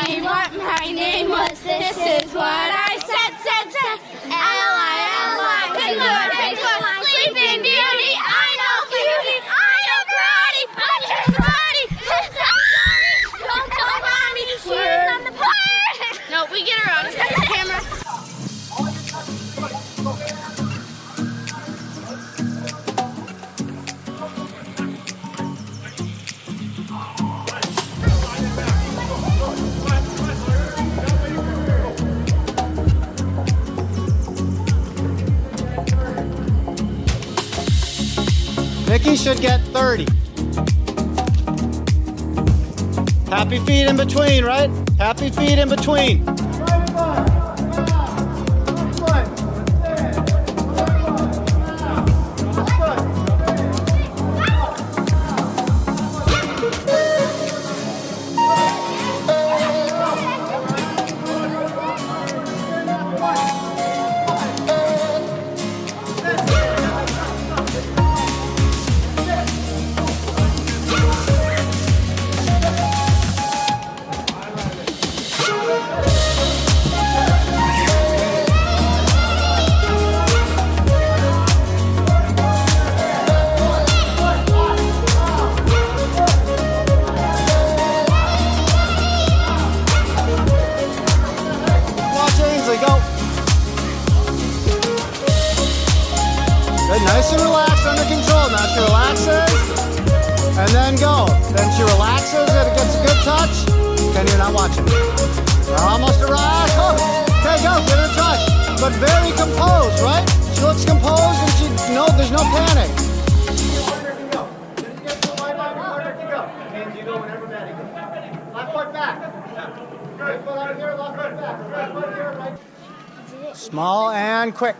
me what my name was. This is what I said. L-I-L-I, good Lord, Sleeping Beauty, I know beauty, I know karate, punch and karate, don't tell mommy, she's on the part. No, we get her on camera. Vicky should get 30. Happy feet in between, right? Happy feet in between. Nice and relaxed, under control. Now she relaxes, and then go. Then she relaxes, and it gets a good touch. And you're not watching. Now almost arrived. Oh, okay, go, give it a touch. But very composed, right? She looks composed, and there's no panic. Left foot back. Right foot out here, left foot back. Right foot here, right. Small and quick.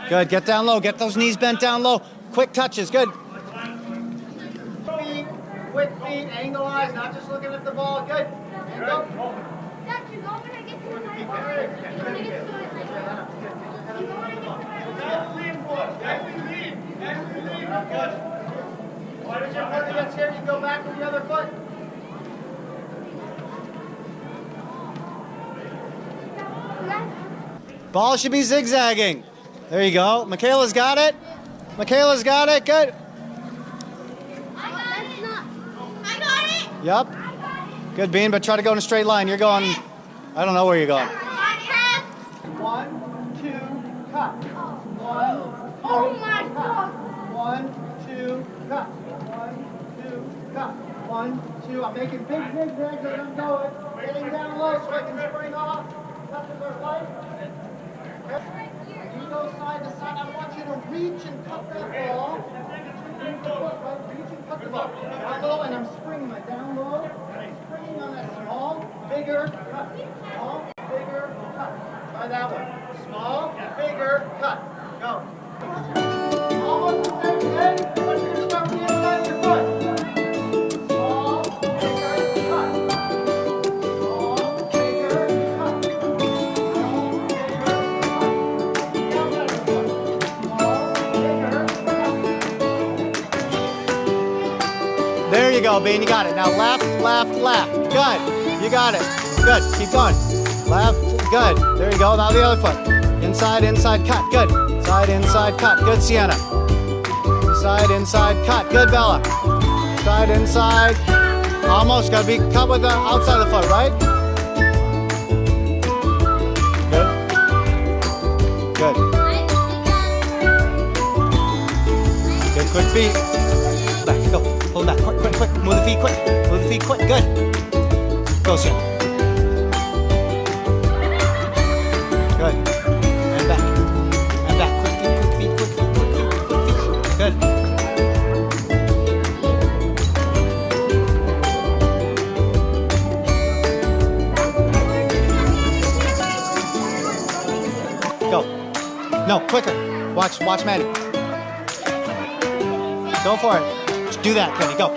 Good, get down low, get those knees bent down low. Quick touches, good. Feet, quick feet, angle eyes, not just looking at the ball, good. And go. Dad, you go when I get to the line. Why does your partner get scared? You go back with the other foot. Ball should be zigzagging. There you go. Michaela's got it. Michaela's got it. Good. I got it. Yep. Good, Bean, but try to go in a straight line. You're going, I don't know where you're going. 1, 2, cut. 1, Oh my God. 1, 2, cut. 1, 2, cut. 1, 2. I'm making big zigzags as I'm going. Getting down low so I can spring off. Touches are light. You go side to side. I want you to reach and cut that ball. Reach and cut the ball. Down low, and I'm springing it down low. Springing on that small, bigger cut. Small, bigger cut. Try that one. Small, bigger cut. Go. Almost the same thing, but you're going to start from the inside of your foot. Small, bigger cut. Small, bigger cut. There you go, Bean. You got it. Now left, left, left. Good. You got it. Good. Keep going. Left. Good. There you go. Now the other foot. Inside, inside, cut. Good. Side, inside, cut. Good, Sienna. Side, inside, cut. Good, Bella. Side, inside. Almost. Got to be cut with the outside of the foot, right? Good. Good. Good, quick feet. Back, go. Hold that. Quick, quick, quick. Move the feet quick. Move the feet quick. Good. Go, Sienna. Good. And back. And back. Quick feet, quick feet, quick feet, quick feet, quick feet. Good. Go. No, quicker. Watch Maddie. Go for it. Do that, Kenny. Go.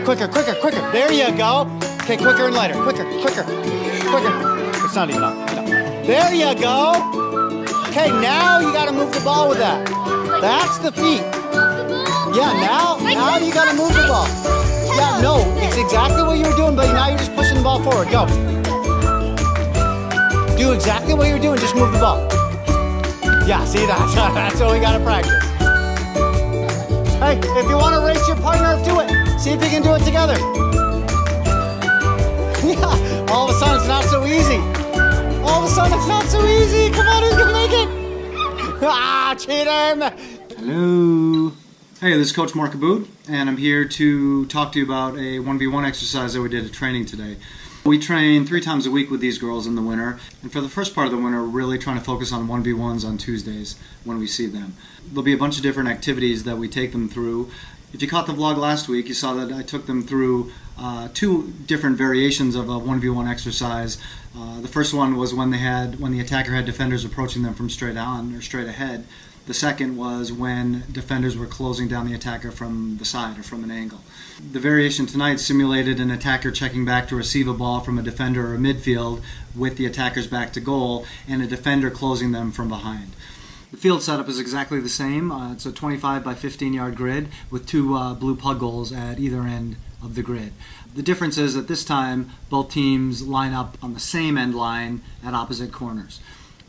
Quicker, quicker, quicker. There you go. Okay, quicker and lighter. Quicker, quicker, quicker. It's not even up. No. There you go. Okay, now you got to move the ball with that. That's the feet. Yeah, now you got to move the ball. Yeah, no, exactly what you were doing, but now you're just pushing the ball forward. Go. Do exactly what you're doing, just move the ball. Yeah, see, that's what we gotta practice. Hey, if you want to race your partner, do it. See if you can do it together. Yeah, all of a sudden it's not so easy. All of a sudden it's not so easy. Come on, who's gonna make it? Ah, cheater! Hello. Hey, this is Coach Mark Aboud, and I'm here to talk to you about a 1v1 exercise that we did at training today. We train 3 times a week with these girls in the winter, and for the first part of the winter, we're really trying to focus on 1v1s on Tuesdays when we see them. There'll be a bunch of different activities that we take them through. If you caught the vlog last week, you saw that I took them through 2 different variations of a 1v1 exercise. The first one was when the attacker had defenders approaching them from straight on or straight ahead. The second was when defenders were closing down the attacker from the side or from an angle. The variation tonight simulated an attacker checking back to receive a ball from a defender or a midfield with the attacker's back to goal and a defender closing them from behind. The field setup is exactly the same. It's a 25 by 15 yard grid with 2 blue pug goals at either end of the grid. The difference is that this time both teams line up on the same end line at opposite corners.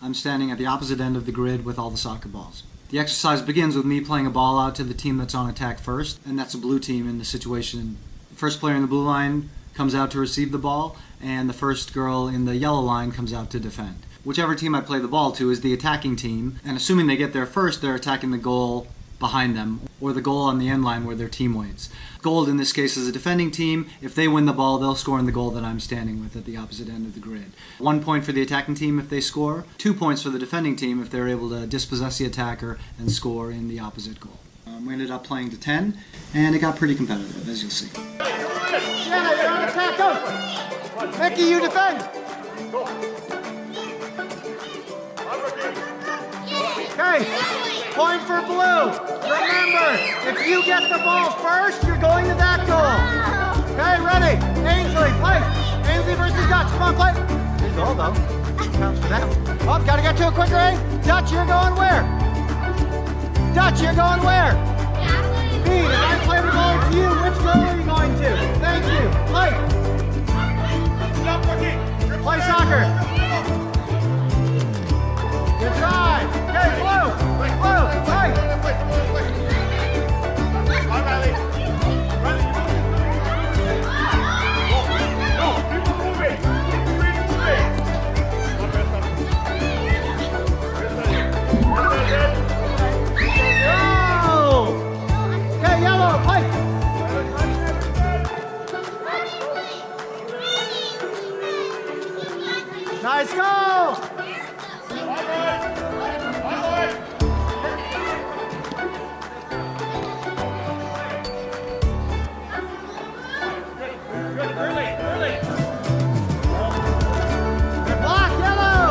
I'm standing at the opposite end of the grid with all the soccer balls. The exercise begins with me playing a ball out to the team that's on attack first, and that's a blue team in the situation. The first player in the blue line comes out to receive the ball, and the first girl in the yellow line comes out to defend. Whichever team I play the ball to is the attacking team, and assuming they get there first, they're attacking the goal behind them, or the goal on the end line where their team waits. Gold in this case is a defending team. If they win the ball, they'll score in the goal that I'm standing with at the opposite end of the grid. 1 point for the attacking team if they score, 2 points for the defending team if they're able to dispossess the attacker and score in the opposite goal. We ended up playing to 10, and it got pretty competitive, as you'll see. Shanna, you're on attack, go! Becky, you defend! Okay, point for blue. Remember, if you get the ball first, you're going to that goal. Okay, ready? Ainsley, play. Ainsley versus Dutch. Come on, play. Good goal, though. Counts for them. Oh, gotta get to it quicker, eh? Dutch, you're going where? Dutch, you're going where? Pete, if I play the ball to you, which goal are you going to? Thank you. Play. Play soccer. Good try. Okay, blue. Blue, play. Nice goal! Good block, yellow!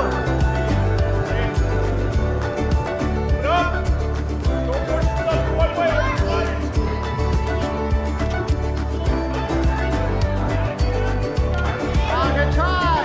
Good try!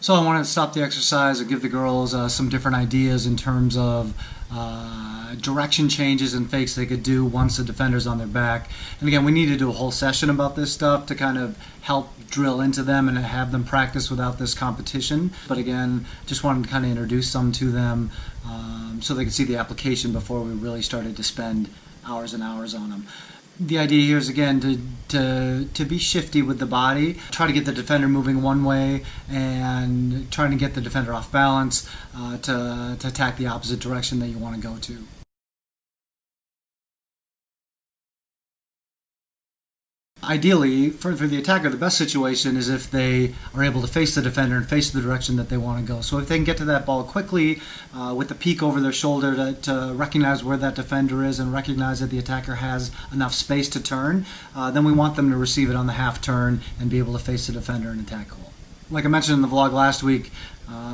So I wanted to stop the exercise and give the girls some different ideas in terms of direction changes and fakes they could do once the defender's on their back. And again, we need to do a whole session about this stuff to kind of help drill into them and have them practice without this competition. But again, just wanted to kind of introduce some to them so they could see the application before we really started to spend hours and hours on them. The idea here is, again, to be shifty with the body, try to get the defender moving one way and trying to get the defender off balance to attack the opposite direction that you want to go to. Ideally, for the attacker, the best situation is if they are able to face the defender and face the direction that they want to go. So if they can get to that ball quickly with the peek over their shoulder to recognize where that defender is and recognize that the attacker has enough space to turn, then we want them to receive it on the half turn and be able to face the defender and attack goal. Like I mentioned in the vlog last week,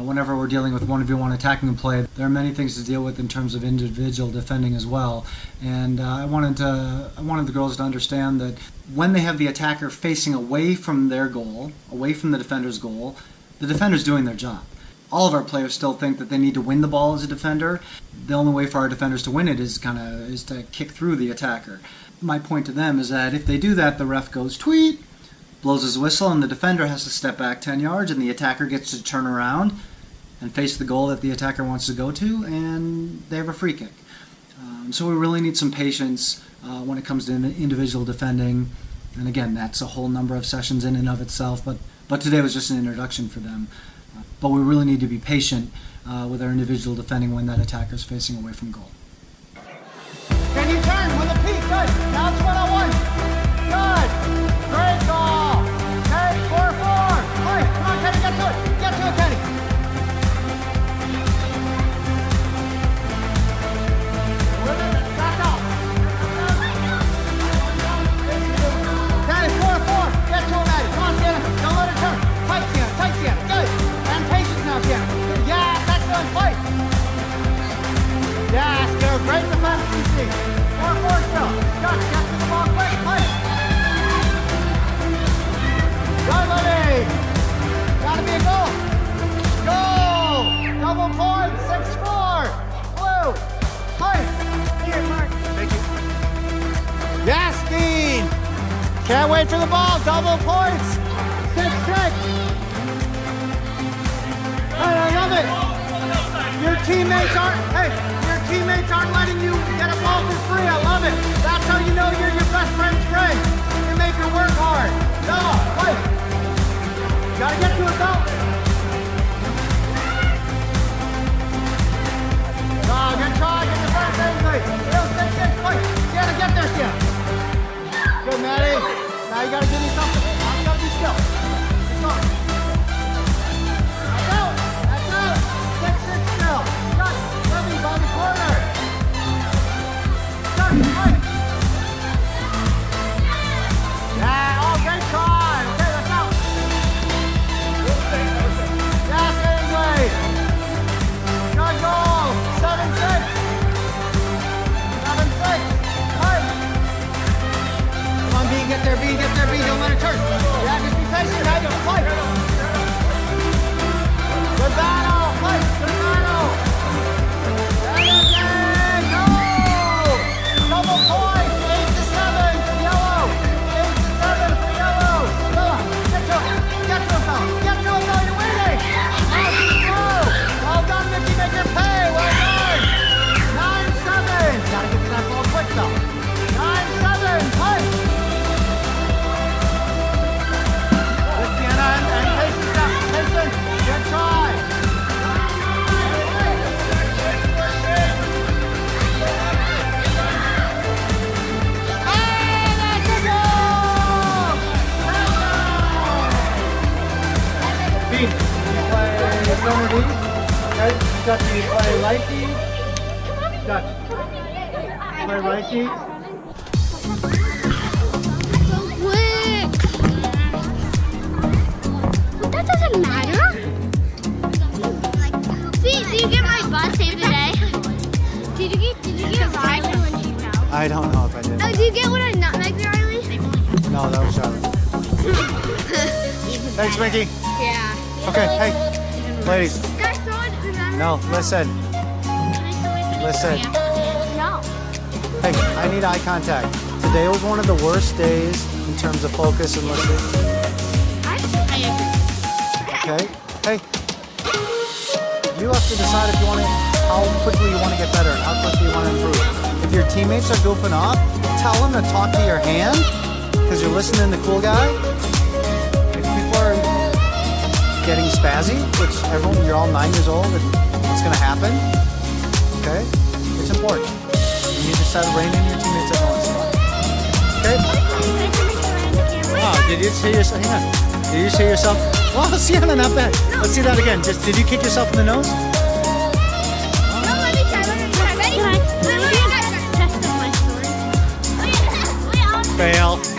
whenever we're dealing with 1v1 attacking play, there are many things to deal with in terms of individual defending as well. And I wanted the girls to understand that when they have the attacker facing away from their goal, away from the defender's goal, the defender's doing their job. All of our players still think that they need to win the ball as a defender. The only way for our defenders to win it is to kick through the attacker. My point to them is that if they do that, the ref goes tweet, blows his whistle, and the defender has to step back 10 yards, and the attacker gets to turn around and face the goal that the attacker wants to go to, and they have a free kick. So we really need some patience when it comes to individual defending, and again, that's a whole number of sessions in and of itself, but today was just an introduction for them. But we really need to be patient with our individual defending when that attacker is facing away from goal. Can you turn with a peek? Good. Now it's 1-on-1. Good. Great ball. Okay, 4-4. Hey, come on, Kenny, get to it. Get to it, Kenny. Back out. Kenny, 4-4. Get to it, Maddie. Come on, Sienna. Don't let her turn. Tight, Sienna. Tight, Sienna. Good. And patience now, Sienna. Yes, excellent. Fight. Yes, good. Great defense, DC. 4-4 still. Got to get to the ball quick. Fight. Good, Libby. Gotta be a goal. Goal. Double point. 6-4. Blue. Fight. Here, Mark. Thank you. Yes, Dean. Can't wait for the ball. Double points. 6-6. I love it. Your teammates aren't letting you get a ball for free. I love it. That's how you know you're your best friend's friend. You make her work hard. No, wait. Gotta get to it, though. Oh, good try. Get the first angry. Still, 6-6. Wait. Sienna, get there, Sienna. Good, Maddie. Now you gotta give me something. Now you gotta be still. Keep going. That's out. That's out. 6-6 still. Got Libby by the corner. Got right. Yeah, oh, great try. Okay, that's out. Yes, Ainsley. Good goal. 7-6. 7-6. Right. Come on, B, get there, B, get there, B. Don't let it turn. Yeah, just be patient. Now you fight. Good battle. Fight. Good battle. Go! Double point. 8-7 for yellow. 8-7 for yellow. Come on, get to it. Get to it, fella. Get to it, fella. You're winning. Well done, Mickey. Make your pay. Well done. 9-7. Gotta get to that ball quick, though. 9-7. Play. Good, Sienna, and patience now. Patience. Good try. You play Summer D. Okay. Dutch, you play right D. Dutch. Play right D. That doesn't matter. See, did you get my bus saved today? Did you get Riley when she fell? I don't know if I did. Oh, did you get one on Nutmeg Riley? No, that was Charlotte. Thanks, Mickey. Yeah. Okay, hey, ladies. Guys, throw it. Remember? No, listen. Listen. No. Hey, I need eye contact. Today was one of the worst days in terms of focus and listening. I agree. Okay? Hey, you have to decide if you want to, how quickly you want to get better and how quickly you want to improve. If if your teammates are goofing off, tell them to talk to your hand because you're listening to cool guy. If people are getting spazzy, which everyone, you're all 9 years old and it's going to happen, okay? It's important. You need to set a rein in your teammates every once in a while. Okay? Wow, did you just hear yourself? Hang on. Did you just hear yourself? Wow, Sienna, not bad. Let's see that again. Just did you kick yourself in the nose? Fail.